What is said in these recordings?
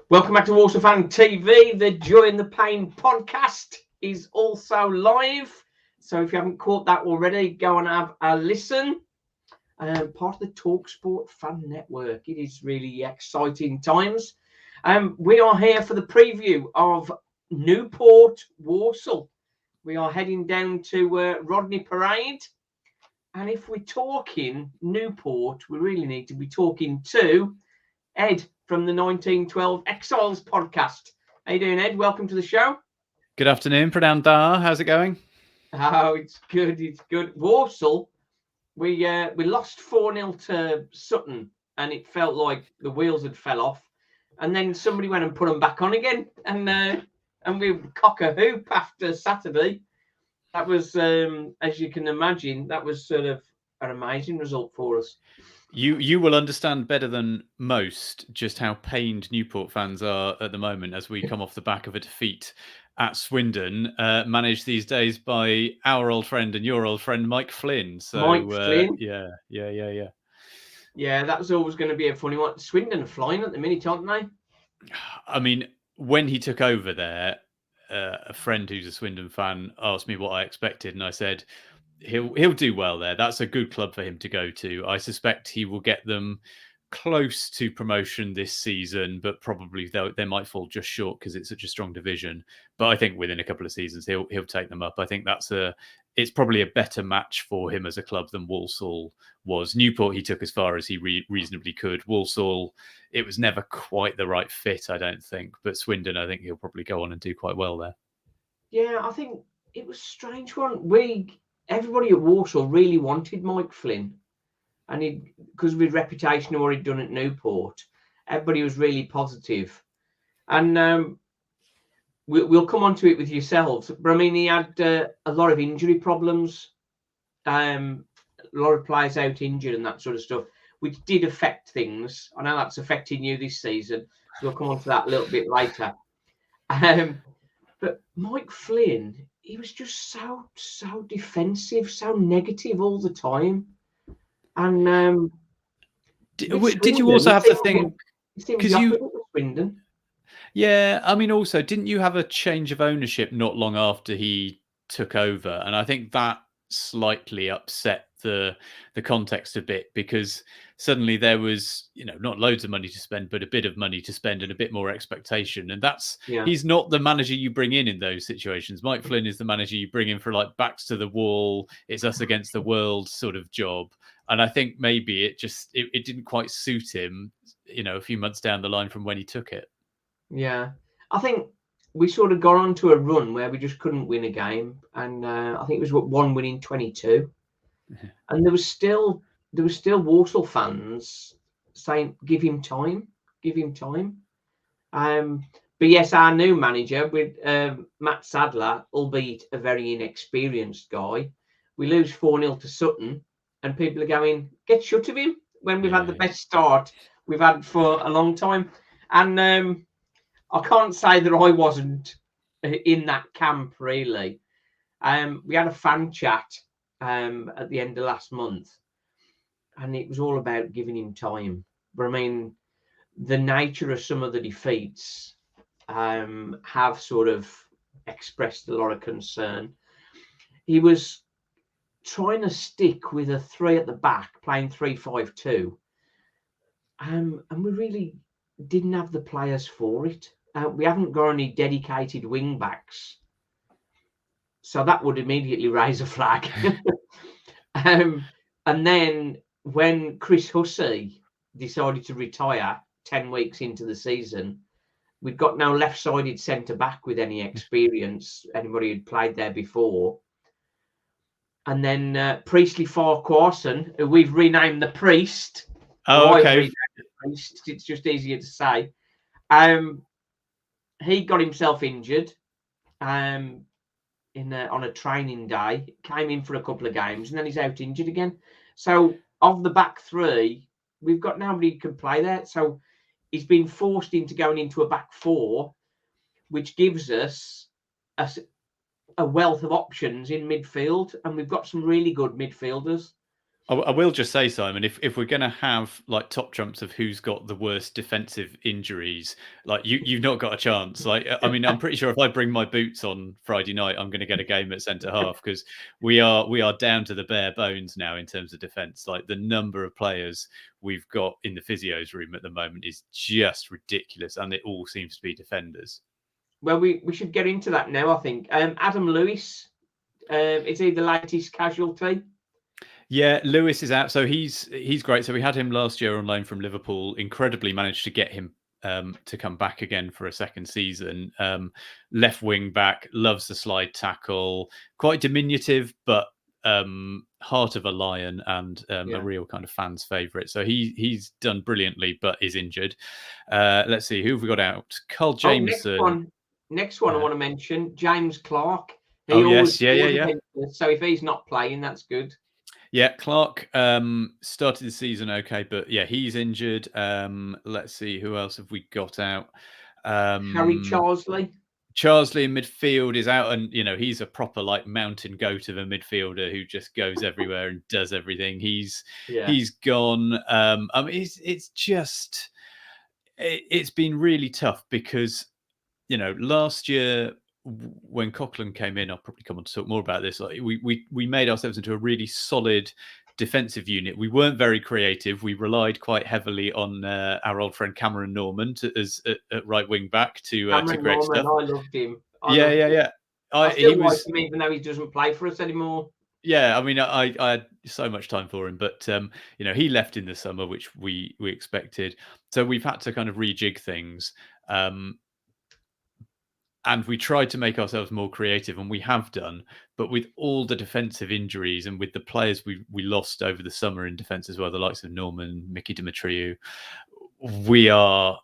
Welcome back to Walsall Fan TV. The Joy and the Pain podcast is also live. So if you haven't caught that already, go and have a listen. Part of the TalkSport Fan Network. It is really exciting times. We are here for the preview of Newport, Walsall. We are heading down to Rodney Parade. And if we're talking Newport, we really need to be talking to Ed from the 1912 Exiles podcast. How you doing, Ed? Welcome to the show. Good afternoon, Pradam Dar. How's it going? Oh, it's good. It's good. Walsall, we lost 4-0 to Sutton, and it felt like the wheels had fell off. And then somebody went and put them back on again, and we cock a hoop after Saturday. That was, as you can imagine, that was sort of an amazing result for us. You will understand better than most just how pained Newport fans are at the moment as we come off the back of a defeat at Swindon, managed these days by our old friend and your old friend Mike Flynn. So Mike Flynn. Yeah, that was always going to be a funny one. Swindon are flying at the minute, aren't they? I mean, when he took over there, a friend who's a Swindon fan asked me what I expected, and I said, He'll do well there. That's a good club for him to go to. I suspect he will get them close to promotion this season, but probably they might fall just short because it's such a strong division. But I think within a couple of seasons he'll take them up. I think it's probably a better match for him as a club than Walsall was. Newport he took as far as he reasonably could. Walsall, it was never quite the right fit, I don't think. But Swindon, I think he'll probably go on and do quite well there. Yeah, I think it was a strange one. Everybody at Walsall really wanted Mike Flynn, and because of his reputation of what he'd done at Newport, everybody was really positive. And we'll come on to it with yourselves. But I mean, he had a lot of injury problems, a lot of players out injured and that sort of stuff, which did affect things. I know that's affecting you this season. So we'll come on to that a little bit later. But Mike Flynn, he was just so defensive, so negative all the time. And did you also have to think, because Swindon? Yeah, I mean, also, didn't you have a change of ownership not long after he took over? And I think that slightly upset the context a bit, because suddenly there was, not loads of money to spend, but a bit of money to spend and a bit more expectation. And he's not the manager you bring in those situations. Mike Flynn is the manager you bring in for like backs to the wall, it's us against the world sort of job. And I think maybe it didn't quite suit him, a few months down the line from when he took it. Yeah, I think we sort of got onto a run where we just couldn't win a game, and I think it was one win in 22, and there was still Walsall fans saying, "Give him time." But yes, our new manager with Matt Sadler, albeit a very inexperienced guy, we lose 4-0 to Sutton, and people are going, "Get shut of him," when we've had the best start we've had for a long time, and I can't say that I wasn't in that camp, really. We had a fan chat at the end of last month, and it was all about giving him time. But I mean, the nature of some of the defeats have sort of expressed a lot of concern. He was trying to stick with a 3 at the back, playing 3-5-2, and we really didn't have the players for it. We haven't got any dedicated wing backs, so that would immediately raise a flag. And then when Chris Hussey decided to retire 10 weeks into the season, we'd got no left-sided centre back with any experience, anybody who'd played there before. And then Priestley Farquharson, who we've renamed the Priest. Oh, okay. The Priest. It's just easier to say. He got himself injured on a training day, came in for a couple of games, and then he's out injured again. So of the back three, we've got nobody who can play there. So he's been forced into going into a back four, which gives us a wealth of options in midfield, and we've got some really good midfielders. I will just say, Simon, if we're going to have like top trumps of who's got the worst defensive injuries, like you've not got a chance. Like, I mean, I'm pretty sure if I bring my boots on Friday night, I'm going to get a game at centre half, because we are down to the bare bones now in terms of defence. Like, the number of players we've got in the physio's room at the moment is just ridiculous, and it all seems to be defenders. Well, we should get into that now, I think. Adam Lewis, is he the latest casualty? Yeah, Lewis is out, so he's great. So we had him last year on loan from Liverpool. Incredibly managed to get him to come back again for a second season. Left wing back, loves the slide tackle, quite diminutive, but heart of a lion, and a real kind of fans' favourite. So he's done brilliantly, but is injured. Let's see, who have we got out? Carl Jameson. Next one I want to mention, James Clark. He yes, yeah. So if he's not playing, that's good. Yeah, Clark started the season okay, but yeah, he's injured. Let's see, who else have we got out? Harry Charsley. Charsley in midfield is out, and he's a proper like mountain goat of a midfielder who just goes everywhere and does everything. He's gone. I mean, it's been really tough because last year, when Coughlin came in, I'll probably come on to talk more about this. Like, we made ourselves into a really solid defensive unit. We weren't very creative. We relied quite heavily on our old friend Cameron Norman at right wing back to create stuff. I loved him. Yeah. I still like him, even though he doesn't play for us anymore. Yeah, I mean, I had so much time for him, but he left in the summer, which we expected. So we've had to kind of rejig things. And we tried to make ourselves more creative, and we have done. But with all the defensive injuries and with the players we lost over the summer in defence as well, the likes of Norman, Mickey Dimitriou, we are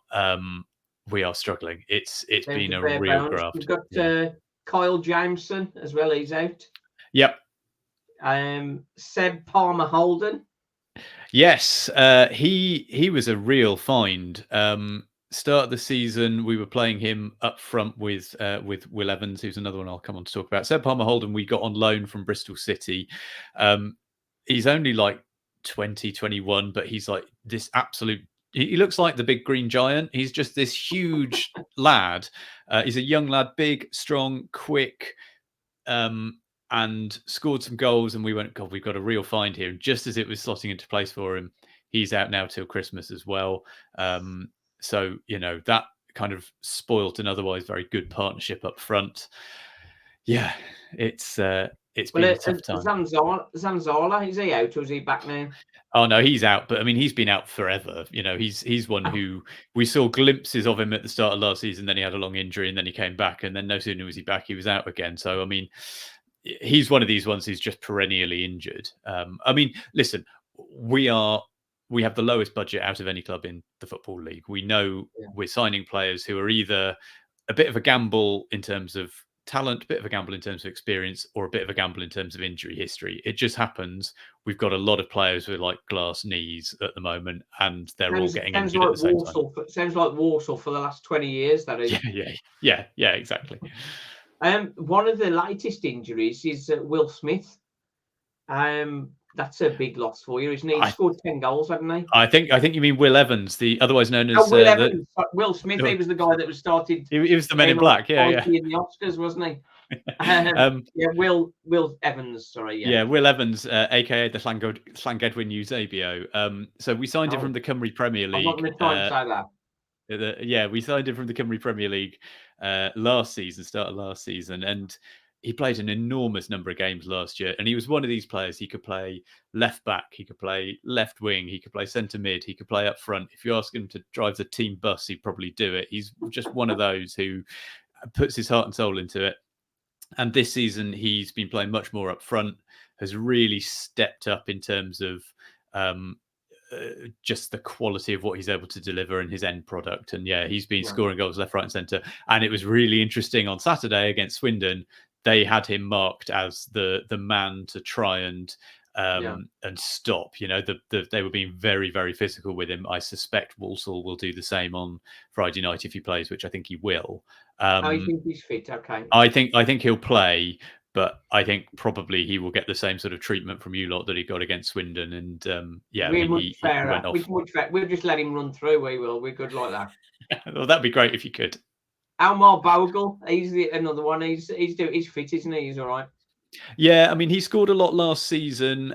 struggling. It's been a real graft. We've got Kyle Jameson as well. He's out. Yep. Seb Palmer Holden. Yes, he was a real find. Start of the season, we were playing him up front with Will Evans, who's another one I'll come on to talk about. Seb Palmer Holden, we got on loan from Bristol City. He's only like 20, 21, but he's like this absolute. He looks like the big green giant. He's just this huge lad. He's a young lad, big, strong, quick, and scored some goals. And we went, God, we've got a real find here. And just as it was slotting into place for him, he's out now till Christmas as well. So, that kind of spoilt an otherwise very good partnership up front. Yeah, it's been a tough time. Zanzala, is he out or is he back now? Oh, no, he's out. But, I mean, he's been out forever. He's one who we saw glimpses of him at the start of last season. Then he had a long injury and then he came back. And then no sooner was he back, he was out again. So, I mean, he's one of these ones who's just perennially injured. I mean, listen, we have the lowest budget out of any club in the Football League. We know we're signing players who are either a bit of a gamble in terms of talent, a bit of a gamble in terms of experience, or a bit of a gamble in terms of injury history. It just happens we've got a lot of players with like glass knees at the moment, and they're all getting injured at the same time. Sounds like Walsall for the last 20 years. That is. Yeah, exactly. One of the latest injuries is Will Smith. That's a big loss for you, isn't he? He scored 10 goals, hadn't he? I think you mean Will Evans, the otherwise known as Will Evans. Will Smith. He was the guy that was started. He was the Men in Black. Yeah. In the Oscars, wasn't he? Will Evans. Sorry. Yeah, Will Evans, aka the Llangedwin Eusebio. So we signed him from the Cymru Premier League. I'm not going to try and say that. We signed him from the Cymru Premier League start of last season, and he played an enormous number of games last year, and he was one of these players. He could play left back, he could play left wing, he could play centre mid, he could play up front. If you ask him to drive the team bus, he'd probably do it. He's just one of those who puts his heart and soul into it. And this season, he's been playing much more up front, has really stepped up in terms of just the quality of what he's able to deliver and his end product. And he's been scoring goals left, right and centre. And it was really interesting on Saturday against Swindon. They had him marked as the man to try and stop. They were being very, very physical with him. I suspect Walsall will do the same on Friday night if he plays, which I think he will. I think he's fit. Okay. I think he'll play, But I think probably he will get the same sort of treatment from you lot that he got against Swindon. And yeah, We're he went off. We'll just let him run through. We will. We're good like that. Well, that'd be great if you could. Almar Bogle, he's another one. He's fit, isn't he? He's all right. Yeah, I mean, he scored a lot last season.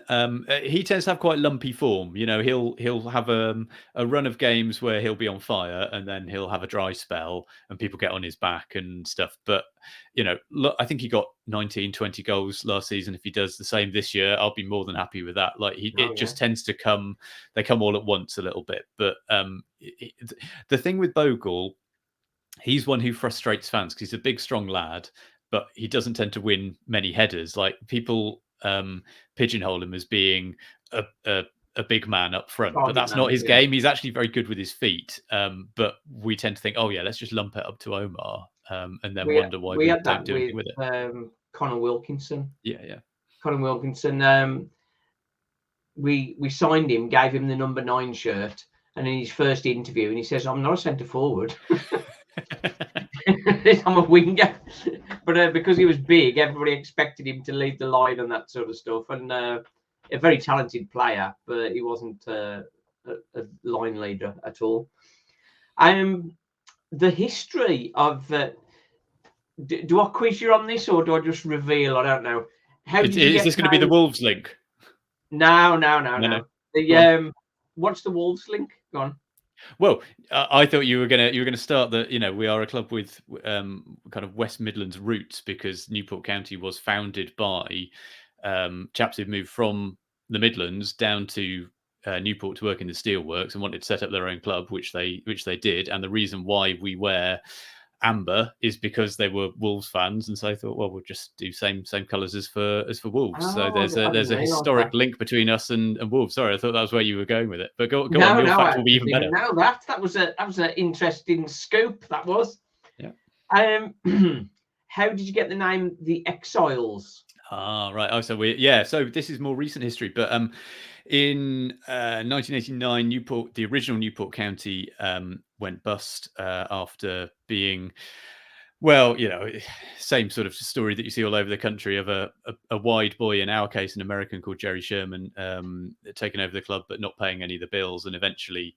He tends to have quite lumpy form. You know, he'll have a run of games where he'll be on fire, and then he'll have a dry spell, and people get on his back and stuff. But you know, look, I think he got 19, 20 goals last season. If he does the same this year, I'll be more than happy with that. Like just tends to come. They come all at once a little bit. But the thing with Bogle, he's one who frustrates fans because he's a big, strong lad, but he doesn't tend to win many headers. Like people pigeonhole him as being a big man up front, but that's not his game. He's actually very good with his feet. But we tend to think, oh yeah, let's just lump it up to Omar, and then wonder why we don't do anything with it. Connor Wilkinson. Yeah. Connor Wilkinson. We signed him, gave him the number 9 shirt, and in his first interview, and he says, "I'm not a centre forward." I'm a winger, but because he was big, everybody expected him to lead the line and that sort of stuff. And a very talented player, but he wasn't a line leader at all. The history of do I quiz you on this, or do I just reveal? I don't know. Is this going to be the Wolves link? No. What's the Wolves link? Go on. Well, I thought you were gonna start that. You know, we are a club with kind of West Midlands roots because Newport County was founded by chaps who moved from the Midlands down to Newport to work in the steelworks and wanted to set up their own club, which they did. And the reason why we wear amber is because they were Wolves fans, and so I thought, well, we'll just do same colours as for Wolves. So there's a historic link between us and Wolves. Sorry, I thought that was where you were going with it. But go on, your fact will be even better. No, that was an interesting scoop. That was. Yeah. How did you get the name the Exiles? Right. Oh, so so this is more recent history, but in 1989, Newport, the original Newport County, went bust after being, well, you know, same sort of story that you see all over the country of a wide boy, in our case, an American called Jerry Sherman, taking over the club but not paying any of the bills, and eventually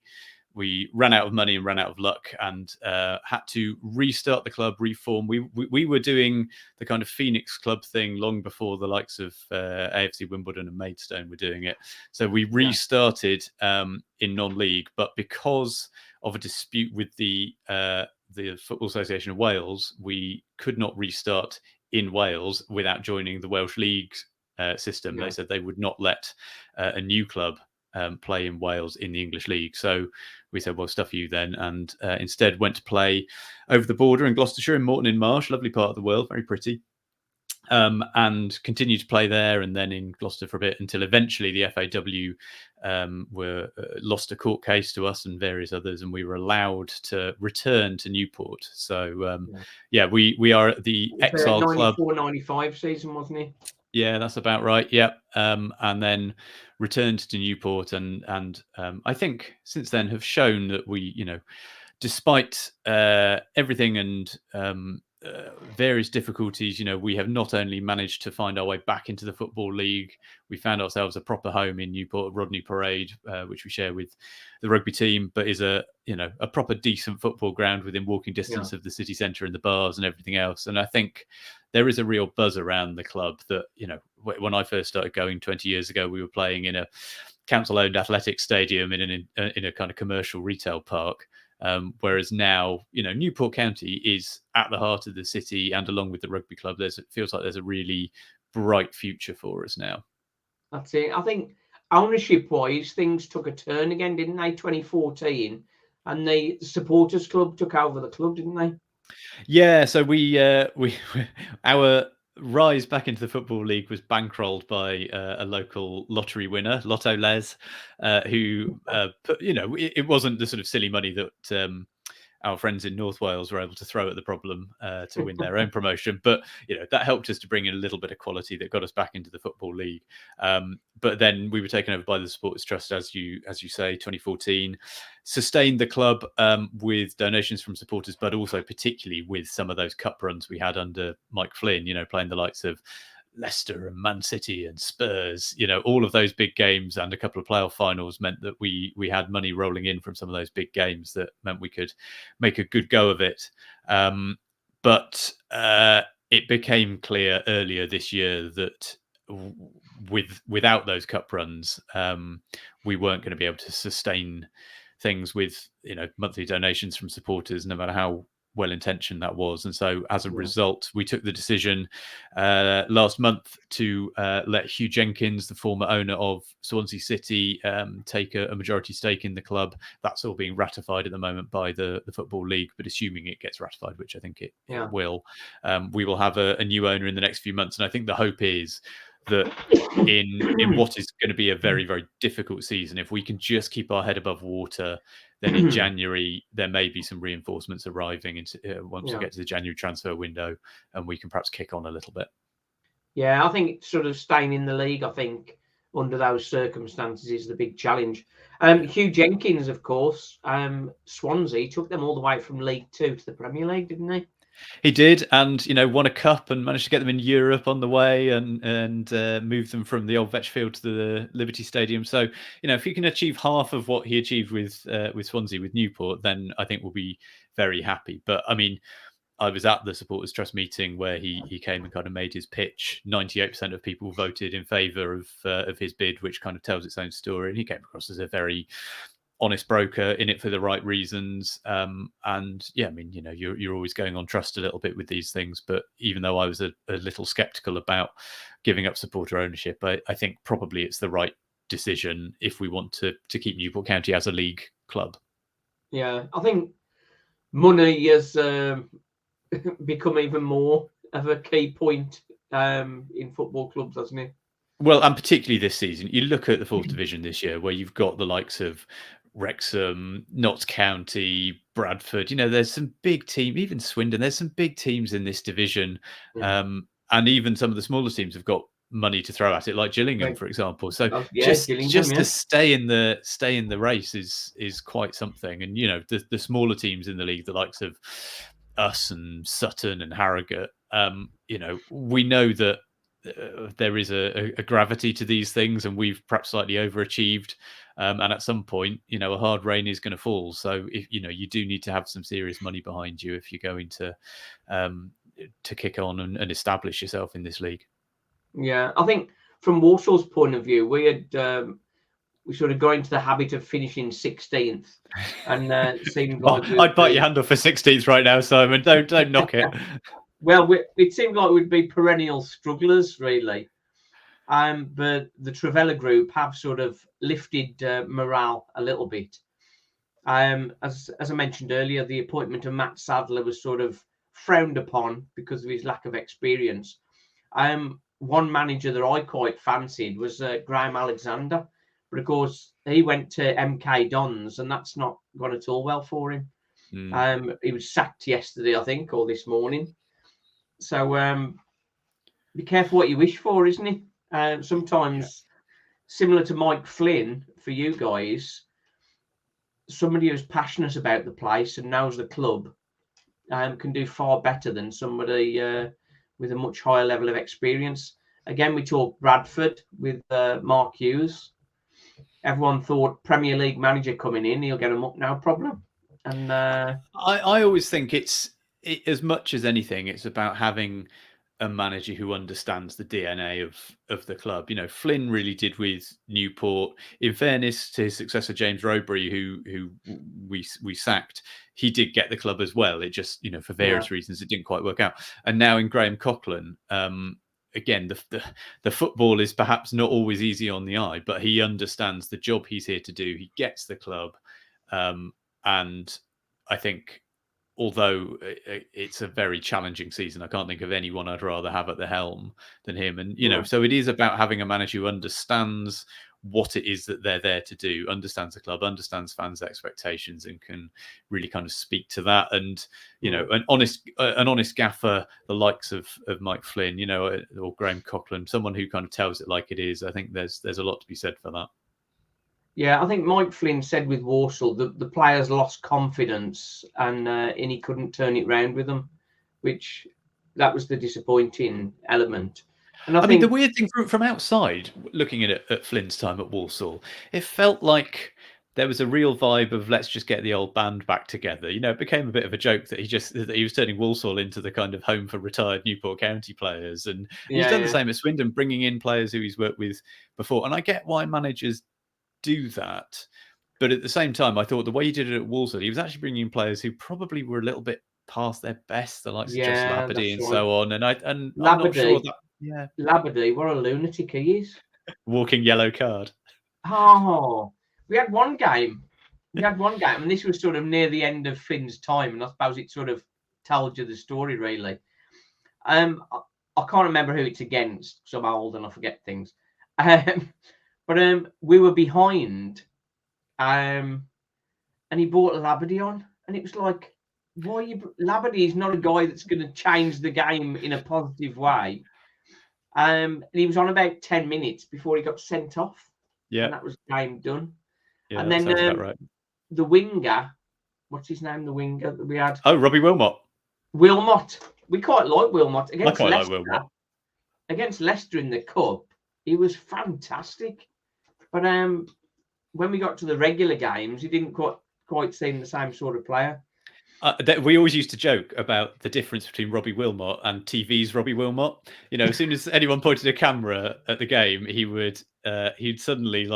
we ran out of money and ran out of luck and had to restart the club, reform. We were doing the kind of Phoenix Club thing long before the likes of AFC Wimbledon and Maidstone were doing it. So we restarted in non-league, but because of a dispute with the Football Association of Wales, we could not restart in Wales without joining the Welsh League system. They said they would not let a new club play in Wales in the English League. So we said, well, stuff you then, and instead went to play over the border in Gloucestershire, in Morton in Marsh, lovely part of the world, very pretty, and continued to play there and then in Gloucester for a bit until eventually the FAW lost a court case to us and various others, and we were allowed to return to Newport. So we are at the Exile Club. 94-95 season, wasn't it? Yeah, that's about right. Yeah, and then returned to Newport, and I think since then have shown that we, you know, despite everything and various difficulties, you know, we have not only managed to find our way back into the Football League, we found ourselves a proper home in Newport, Rodney Parade, which we share with the rugby team, but is a proper decent football ground within walking distance of the city centre and the bars and everything else. And I think there is a real buzz around the club that, you know, when I first started going 20 years ago, we were playing in a council-owned athletic stadium in a kind of commercial retail park. Whereas now, you know, Newport County is at the heart of the city, and along with the rugby club, it feels like there's a really bright future for us now. That's it. I think ownership-wise, things took a turn again, didn't they? 2014, and the supporters club took over the club, didn't they? Yeah. So our rise back into the Football League was bankrolled by a local lottery winner, Lotto Les, who put, you know, it wasn't the sort of silly money that our friends in North Wales were able to throw at the problem to win their own promotion. But that helped us to bring in a little bit of quality that got us back into the Football League. But then we were taken over by the Supporters Trust, as you say, 2014. Sustained the club with donations from supporters, but also particularly with some of those cup runs we had under Mike Flynn. Playing the likes of Leicester and Man City and Spurs, all of those big games and a couple of playoff finals meant that we had money rolling in from some of those big games that meant we could make a good go of it. But it became clear earlier this year that without those cup runs, we weren't going to be able to sustain things with monthly donations from supporters, no matter how well-intentioned that was. And so as a result, we took the decision last month to let Hugh Jenkins, the former owner of Swansea City, take a majority stake in the club. That's all being ratified at the moment by the Football League, but assuming it gets ratified, which I think it will, we will have a new owner in the next few months. And I think the hope is that in what is going to be a very, very difficult season, if we can just keep our head above water, then in January there may be some reinforcements arriving once we get to the January transfer window, and we can perhaps kick on a little bit. Yeah, I think sort of staying in the league, I think, under those circumstances is the big challenge. Hugh Jenkins, of course, Swansea took them all the way from League Two to the Premier League, didn't he? He did, and won a cup and managed to get them in Europe on the way, and move them from the old Vetch Field to the Liberty Stadium. So if he can achieve half of what he achieved with Swansea, with Newport, then I think we'll be very happy. But I mean, I was at the Supporters Trust meeting where he came and kind of made his pitch. 98% of people voted in favour of his bid, which kind of tells its own story. And he came across as a very honest broker, in it for the right reasons. And yeah, I mean, you're always going on trust a little bit with these things. But even though I was a little skeptical about giving up supporter ownership, I think probably it's the right decision if we want to keep Newport County as a league club. Yeah, I think money has become even more of a key point in football clubs, hasn't it? Well, and particularly this season, you look at the fourth division this year, where you've got the likes of Wrexham, Notts County, Bradford. There's some big teams, even Swindon. There's some big teams in this division, and even some of the smaller teams have got money to throw at it, like Gillingham, for example. So just to stay in the race is quite something. And the smaller teams in the league, the likes of us and Sutton and Harrogate, we know that there is a gravity to these things, and we've perhaps slightly overachieved. And at some point, a hard rain is going to fall. So if you do need to have some serious money behind you if you're going to kick on and establish yourself in this league. Yeah, I think from Walsall's point of view, we sort of got into the habit of finishing 16th, and it seemed like I'd bite your hand off for 16th right now, Simon. Don't knock it. Well, it seemed like we'd be perennial strugglers, really. But the Travella group have sort of lifted morale a little bit. As I mentioned earlier, the appointment of Matt Sadler was sort of frowned upon because of his lack of experience. One manager that I quite fancied was Graham Alexander, but of course he went to MK Dons, and that's not gone at all well for him. He was sacked yesterday, I think, or this morning. So be careful what you wish for, isn't it? Sometimes, similar to Mike Flynn, for you guys, somebody who's passionate about the place and knows the club can do far better than somebody with a much higher level of experience. Again, we talked Bradford with Mark Hughes. Everyone thought Premier League manager coming in, he'll get them up, no problem. And I always think it's as much as anything, it's about having a manager who understands the DNA of the club. Flynn really did with Newport. In fairness to his successor James Rowberry, who we sacked, he did get the club as well. It just for various reasons it didn't quite work out. And now in Graham Coughlin, again the football is perhaps not always easy on the eye, but he understands the job he's here to do. He gets the club, and I think, although it's a very challenging season, I can't think of anyone I'd rather have at the helm than him. And, so it is about having a manager who understands what it is that they're there to do, understands the club, understands fans' expectations, and can really kind of speak to that. And an honest gaffer, the likes of Mike Flynn, or Graham Coughlin, someone who kind of tells it like it is. I think there's a lot to be said for that. Yeah, I think Mike Flynn said with Walsall that the players lost confidence and he couldn't turn it round with them, which that was the disappointing element. And I mean, the weird thing from outside, looking at it at Flynn's time at Walsall, it felt like there was a real vibe of let's just get the old band back together. It became a bit of a joke that he was turning Walsall into the kind of home for retired Newport County players, and he's done the same at Swindon, bringing in players who he's worked with before. And I get why managers do that, but at the same time, I thought the way he did it at Walsall, he was actually bringing in players who probably were a little bit past their best, the likes of Josh Labadie and so on. And I'm not sure that. Yeah, Labadie, what a lunatic he is. Walking yellow card. Oh, we had one game, and this was sort of near the end of Finn's time, and I suppose it sort of told you the story, really. I can't remember who it's against because I'm old and I forget things. But we were behind, and he brought Labadie on, and it was like, Labadie is not a guy that's going to change the game in a positive way. And he was on about 10 minutes before he got sent off. Yeah, and that was game done. Yeah, and then sounds about right. The winger, what's his name? The winger that we had. Oh, Robbie Wilmot. We quite like Wilmot against I quite Leicester. like Wilmot. Against Leicester in the cup, he was fantastic. But when we got to the regular games, he didn't quite seem the same sort of player. We always used to joke about the difference between Robbie Wilmot and TV's Robbie Wilmot. As soon as anyone pointed a camera at the game, he'd suddenly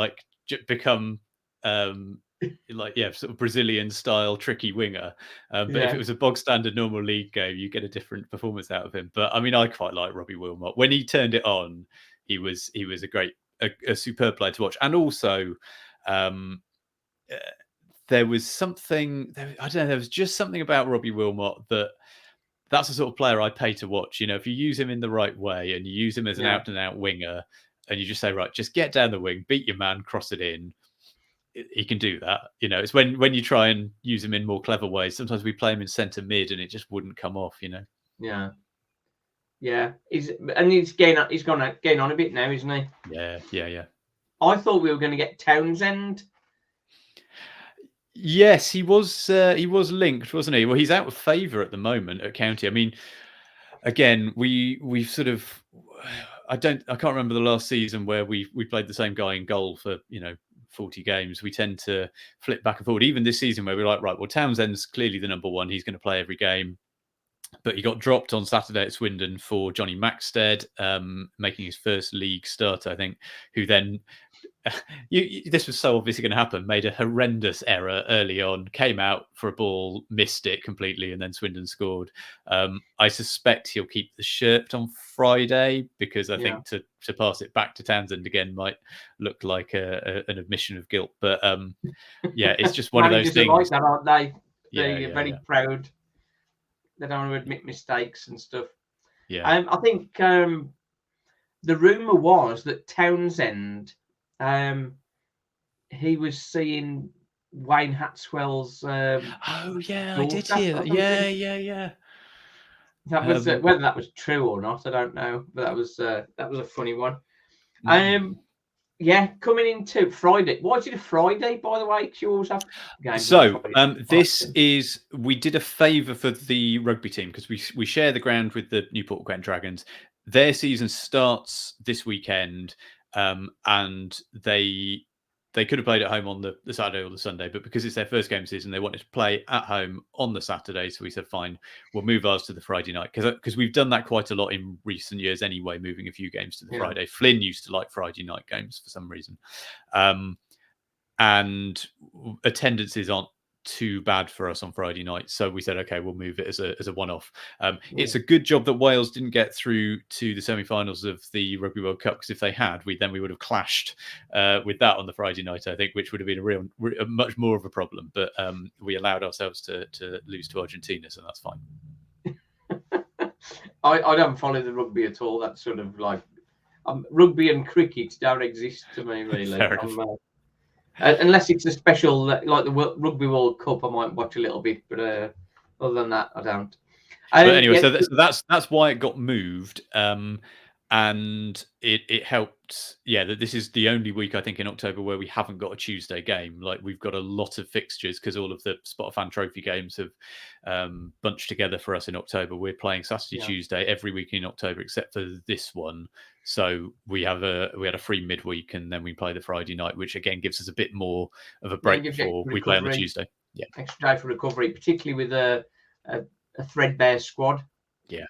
become sort of Brazilian style tricky winger. But if it was a bog standard normal league game, you get a different performance out of him. But I mean, I quite like Robbie Wilmot. When he turned it on, he was a superb player to watch, and also. There was something, I don't know, there was just something about Robbie Wilmot that's the sort of player I pay to watch. If you use him in the right way and you use him as an out-and-out winger and you just say, right, just get down the wing, beat your man, cross it in, he can do that. It's when you try and use him in more clever ways. Sometimes we play him in centre mid and it just wouldn't come off, Yeah. Yeah. He's getting on a bit now, isn't he? Yeah. I thought we were going to get Townsend. Yes, he was linked, wasn't he? Well, he's out of favour at the moment at County. I mean, again, we've sort of I can't remember the last season where we played the same guy in goal for 40 games. We tend to flip back and forward. Even this season where we're like, right, well, Townsend's clearly the number one. He's going to play every game. But he got dropped on Saturday at Swindon for Johnny Maxted, making his first league start, I think, who then this was so obviously going to happen, made a horrendous error early on, came out for a ball, missed it completely, and then Swindon scored. I suspect he'll keep the shirt on Friday because I think to pass it back to Townsend again might look like an admission of guilt. But it's just one of those things. Like that, aren't they? They're very proud. They don't want to admit mistakes and stuff. Yeah. I think the rumour was that Townsend, he was seeing Wayne Hatswell's. I did hear that. Yeah. That was whether that was true or not, I don't know. But that was a funny one. Coming into Friday. Why is it a Friday, by the way? You always have games. So we did a favour for the rugby team because we share the ground with the Newport Gwent Dragons. Their season starts this weekend, and they could have played at home on the Saturday or the Sunday, but because it's their first game of the season, they wanted to play at home on the Saturday. So we said, fine, we'll move ours to the Friday night because we've done that quite a lot in recent years anyway, moving a few games to the Friday. Flynn used to like Friday night games for some reason. And attendances aren't too bad for us on Friday night, so we said, okay, we'll move it as a one-off. It's a good job that Wales didn't get through to the semi-finals of the Rugby World Cup, because if they had, we would have clashed with that on the Friday night, I think, which would have been a much more of a problem. But we allowed ourselves to lose to Argentina, so that's fine. I don't follow the rugby at all. That's sort of like Rugby and cricket don't exist to me, really. Fair enough. Unless it's a special, like the Rugby World Cup, I might watch a little bit, but other than that, I don't. But anyway, Yeah, so that's why it got moved, and it helped. Yeah, that this is the only week I think in October where we haven't got a Tuesday game. Like we've got a lot of fixtures because all of the Spotifan Trophy games have bunched together for us in October. We're playing Saturday, Tuesday every week in October except for this one. So we had a free midweek, and then we play the Friday night, which again gives us a bit more of a break before we play on the Tuesday. Yeah, extra day for recovery, particularly with a threadbare squad. Yeah,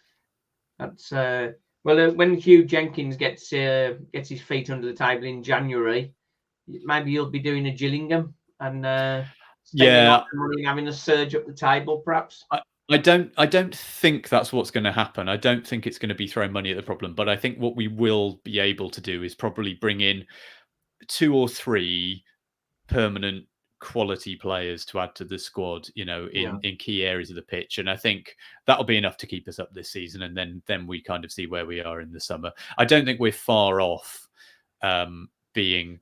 that's when Hugh Jenkins gets his feet under the table in January, maybe he'll be doing a Gillingham and spending lots of money and having a surge up the table, perhaps. I don't think that's what's going to happen. I don't think it's going to be throwing money at the problem. But I think what we will be able to do is probably bring in 2 or 3 permanent quality players to add to the squad, in key areas of the pitch. And I think that'll be enough to keep us up this season. And then we kind of see where we are in the summer. I don't think we're far off being,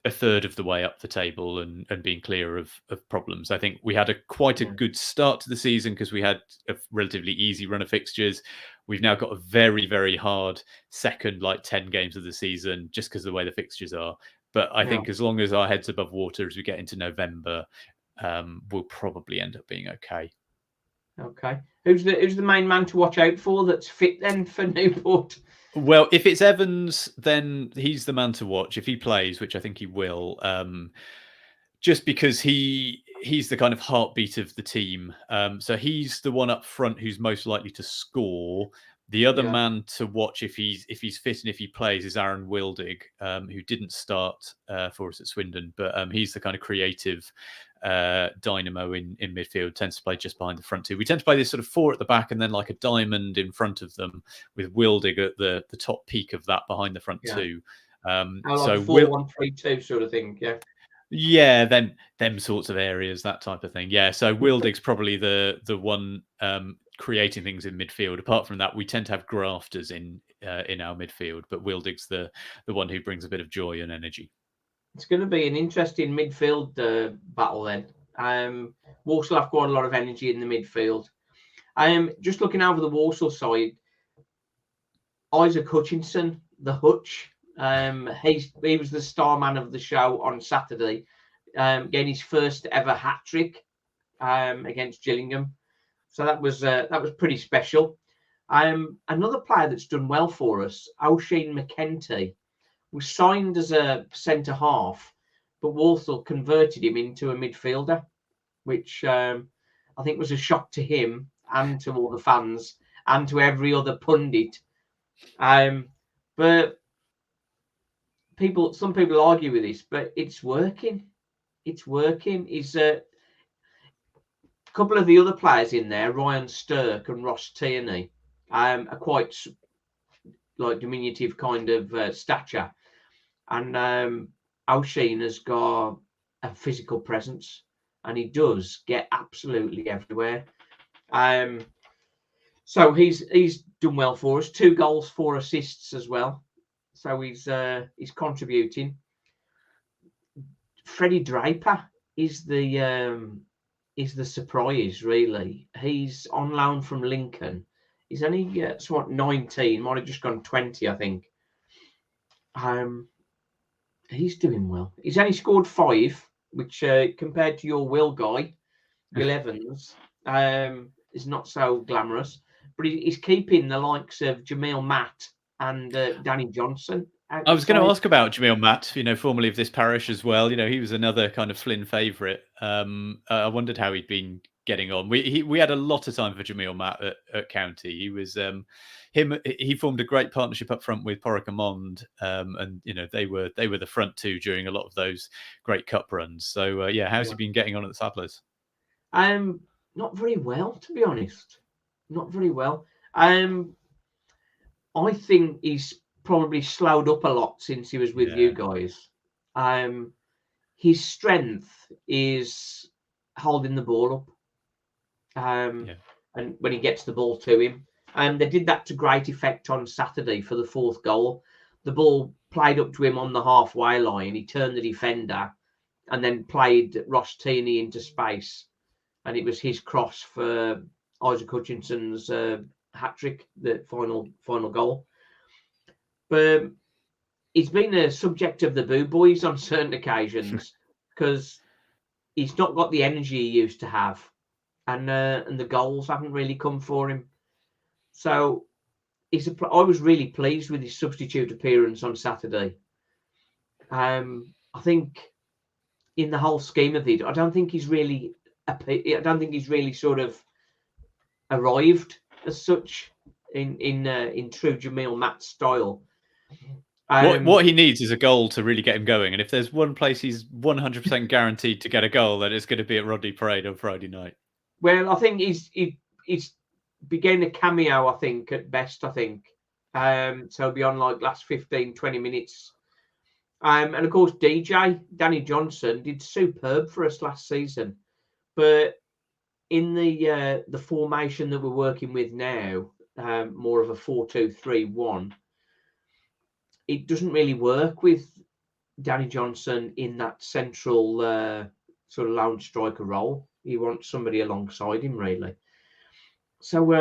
a third of the way up the table and being clear of problems. I think we had quite a good start to the season because we had a relatively easy run of fixtures. We've now got a very, very hard second, 10 games of the season, just because of the way the fixtures are. But I think as long as our head's above water as we get into November, we'll probably end up being okay. Okay. Who's the main man to watch out for that's fit then for Newport? Well, if it's Evans, then he's the man to watch if he plays, which I think he will. Just because he's the kind of heartbeat of the team. So he's the one up front who's most likely to score. The other man to watch if he's fit and if he plays is Aaron Wildig, who didn't start for us at Swindon, but he's the kind of creative dynamo in midfield, tends to play just behind the front two. We tend to play this sort of 4 at the back and then like a diamond in front of them with Wildig at the top peak of that behind the front two. So 4-1-3-2 sort of thing, Yeah, them sorts of areas, that type of thing. Yeah, so Wildig's probably the one creating things in midfield. Apart from that, we tend to have grafters in our midfield, but Wildig's the one who brings a bit of joy and energy. It's going to be an interesting midfield battle then. Walsall have quite a lot of energy in the midfield. Just looking over the Walsall side, Isaac Hutchinson, the Hutch, he was the star man of the show on Saturday, getting his first ever hat trick against Gillingham. So that was pretty special. Another player that's done well for us, Oisin McEntee, was signed as a centre half, but Walsall converted him into a midfielder, which I think was a shock to him and to all the fans and to every other pundit. But some people argue with this, but it's working. It's working. He's a couple of the other players in there, Ryan Stirk and Ross Tierney, are quite diminutive kind of stature. And Oisin has got a physical presence, and he does get absolutely everywhere. So he's done well for us. 2 goals, 4 assists as well. So he's contributing. Freddie Draper is the surprise, really. He's on loan from Lincoln. He's only 19, might have just gone 20, I think. He's doing well. He's only scored 5, which compared to your Will guy, Will Evans, is not so glamorous. But he's keeping the likes of Jamil Matt and Danny Johnson outside. I was going to ask about Jamil Matt, formerly of this parish as well. He was another kind of Flynn favourite. I wondered how he'd been getting on. We had a lot of time for Jamil Matt at County. He was he formed a great partnership up front with Porrick Amond, and they were the front two during a lot of those great cup runs. So how's he been getting on at the Saddlers? Not very well, to be honest. Not very well. I think he's probably slowed up a lot since he was with you guys. His strength is holding the ball up. And when he gets the ball to him, And they did that to great effect on Saturday for the 4th goal. The ball played up to him on the halfway line. He turned the defender and then played Ross Tierney into space. And it was his cross for Isaac Hutchinson's hat-trick, the final goal. But he's been a subject of the boo boys on certain occasions because he's not got the energy he used to have. And the goals haven't really come for him. So I was really pleased with his substitute appearance on Saturday. I think in the whole scheme of it, I don't think he's really sort of arrived as such in true Jamil Matt style. What he needs is a goal to really get him going. And if there's one place he's 100% guaranteed to get a goal, then it's going to be at Rodney Parade on Friday night. Well, I think he's beginning a cameo, I think, at best, I think. So he'll be on like last 15, 20 minutes. And of course, Danny Johnson, did superb for us last season. But in the formation that we're working with now, more of a 4-2-3-1, it doesn't really work with Danny Johnson in that central sort of lone striker role. He wants somebody alongside him, really. So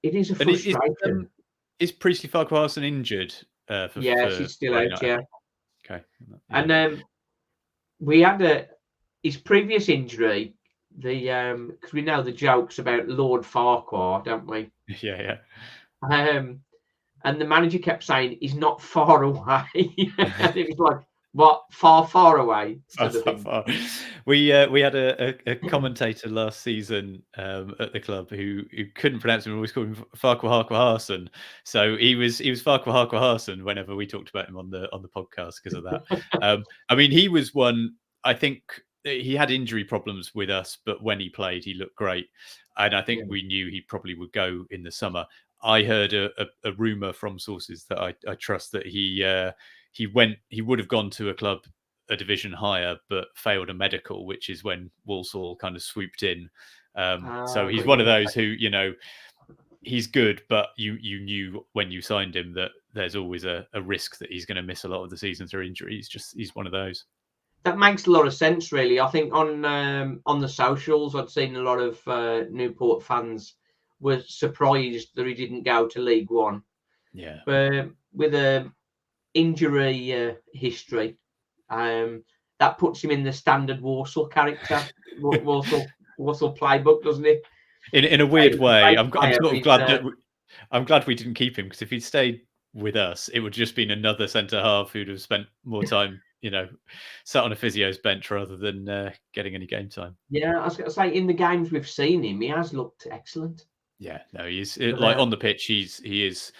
it is a frustration. Is Priestley Farquharson injured? Yes, he's still out, yeah. Okay. And we had his previous injury, because we know the jokes about Lord Farquhar, don't we? Yeah. And the manager kept saying he's not far away. And it was like, what? Far away. Far. We had a commentator last season at the club who couldn't pronounce him. We always called him Farquharson. So he was Farquharson whenever we talked about him on the podcast because of that. I mean, he was one. I think he had injury problems with us, but when he played, he looked great. And I think we knew he probably would go in the summer. I heard a rumor from sources that I trust that he would have gone to a club a division higher, but failed a medical, which is when Walsall kind of swooped in. So he's one of those who, he's good, but you knew when you signed him that there's always a risk that he's going to miss a lot of the season through injury. He's one of those. That makes a lot of sense, really. I think on the socials, I'd seen a lot of Newport fans were surprised that he didn't go to League One. Yeah. But with a injury history, that puts him in the standard Walsall character, Walsall playbook, doesn't it? In a weird way, I'm sort of glad I'm glad we didn't keep him, because if he'd stayed with us, it would just been another centre half who'd have spent more time, sat on a physio's bench rather than getting any game time. Yeah, I was going to say, in the games we've seen him, he has looked excellent. Yeah, no, he's like on the pitch. He is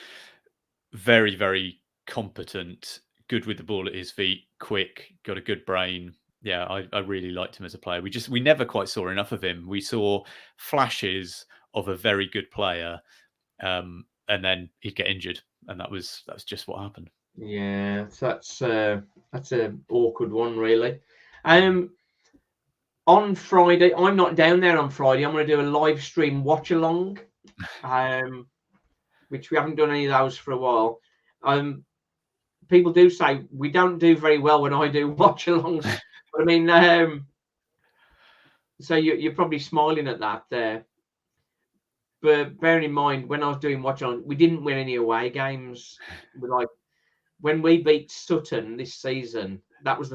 very, very competent, good with the ball at his feet, quick, got a good brain. Yeah, I really liked him as a player. We never quite saw enough of him. We saw flashes of a very good player, and then he'd get injured, and that's just what happened. Yeah, that's an awkward one, really. On Friday, I'm not down there on Friday. I'm going to do a live stream watch along, which we haven't done any of those for a while. People do say we don't do very well when I do watch alongs, but I mean, so you're probably smiling at that there. But bearing in mind, when I was doing watch along, we didn't win any away games. When we beat Sutton this season, that was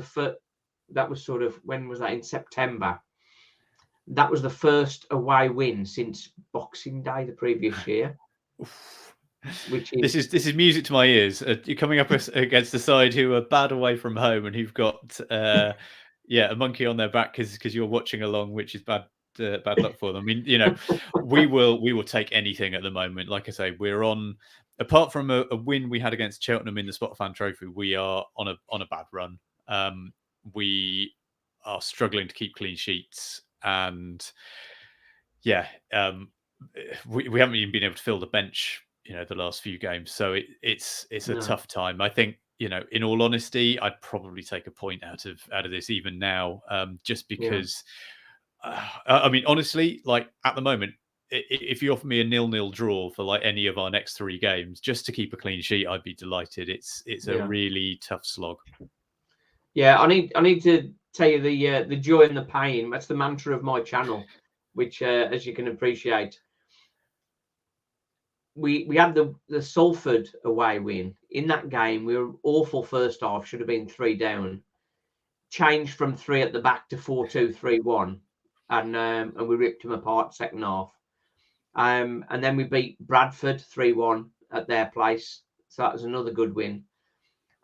sort of, when was that? In September. That was the first away win since Boxing Day the previous year. Which is... This is music to my ears. You're coming up against the side who are bad away from home and who've got a monkey on their back because you're watching along, which is bad luck for them. I mean, we will take anything at the moment. Like I say, we're on. Apart from a win we had against Cheltenham in the Spot Fan Trophy, we are on a bad run. We are struggling to keep clean sheets, and we haven't even been able to fill the bench, the last few games. So it's a tough time. I think, in all honesty, I'd probably take a point out of this even now, just because. I mean, honestly, like at the moment, if you offer me a 0-0 draw for like any of our next 3 games, just to keep a clean sheet, I'd be delighted. It's a really tough slog. Yeah, I need to tell you the joy and the pain. That's the mantra of my channel, which, as you can appreciate, we had the Salford away win. In that game, we were awful first half, should have been 3 down. Changed from 3 at the back to 4-2-3-1, and we ripped them apart second half. And then we beat Bradford 3-1 at their place, so that was another good win.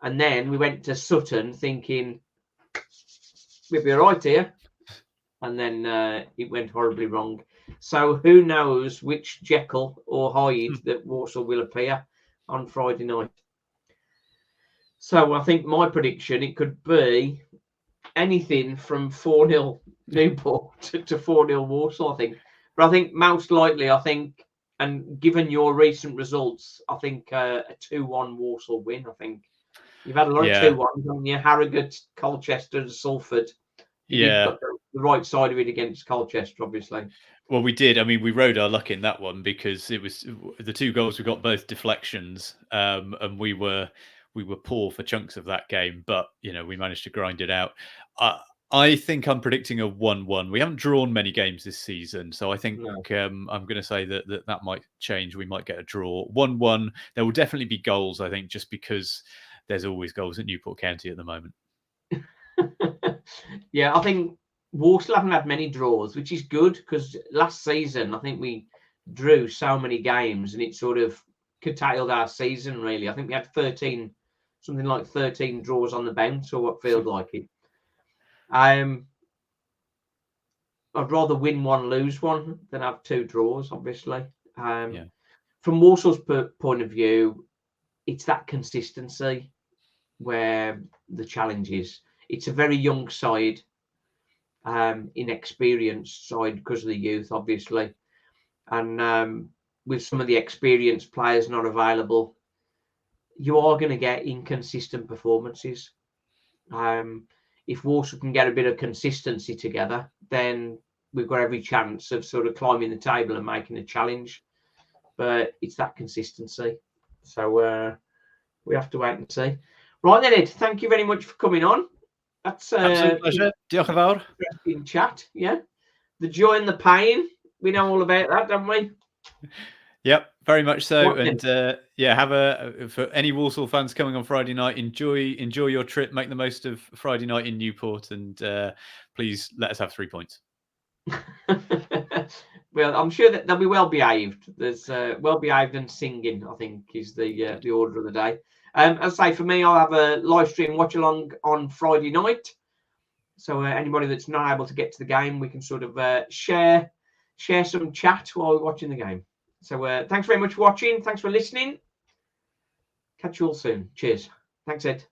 And then we went to Sutton thinking we'd be all right here, and then it went horribly wrong. So who knows which Jekyll or Hyde that Walsall will appear on Friday night. So I think my prediction, it could be anything from 4-0 Newport to 4-0 Walsall, I think. But I think most likely, and given your recent results, I think a 2-1 Walsall win, I think. You've had a lot of 2-1s, haven't you? Harrogate, Colchester, Salford. You've got the right side of it against Colchester, obviously. Well, we did. I mean, we rode our luck in that one because it was the 2 goals we got both deflections, and we were poor for chunks of that game, but we managed to grind it out. I think I'm predicting a 1-1. We haven't drawn many games this season, so I think I'm going to say that might change. We might get a draw. 1-1. There will definitely be goals, I think, just because there's always goals at Newport County at the moment. Yeah, I think Walsall haven't had many draws, which is good because last season I think we drew so many games and it sort of curtailed our season, really. I think we had 13 draws on the bounce, or what feels like it. I'd rather win 1, lose 1 than have 2 draws, obviously. From Walsall's point of view, it's that consistency where the challenge is. It's a very young side, inexperienced side because of the youth, obviously. And with some of the experienced players not available, you are going to get inconsistent performances. If Walsall can get a bit of consistency together, then we've got every chance of sort of climbing the table and making a challenge. But it's that consistency. So we have to wait and see. Right then, Ed, thank you very much for coming on. That's absolute pleasure. Diolch yn fawr. Interesting chat, yeah. The joy and the pain, we know all about that, don't we? Yep, very much so. And for any Walsall fans coming on Friday night, enjoy your trip, make the most of Friday night in Newport, and please let us have 3 points. Well, I'm sure that they'll be well behaved. There's well behaved and singing, I think, is the order of the day. As I say, for me, I'll have a live stream watch along on Friday night. So anybody that's not able to get to the game, we can sort of share some chat while we're watching the game. So thanks very much for watching. Thanks for listening. Catch you all soon. Cheers. Thanks, Ed.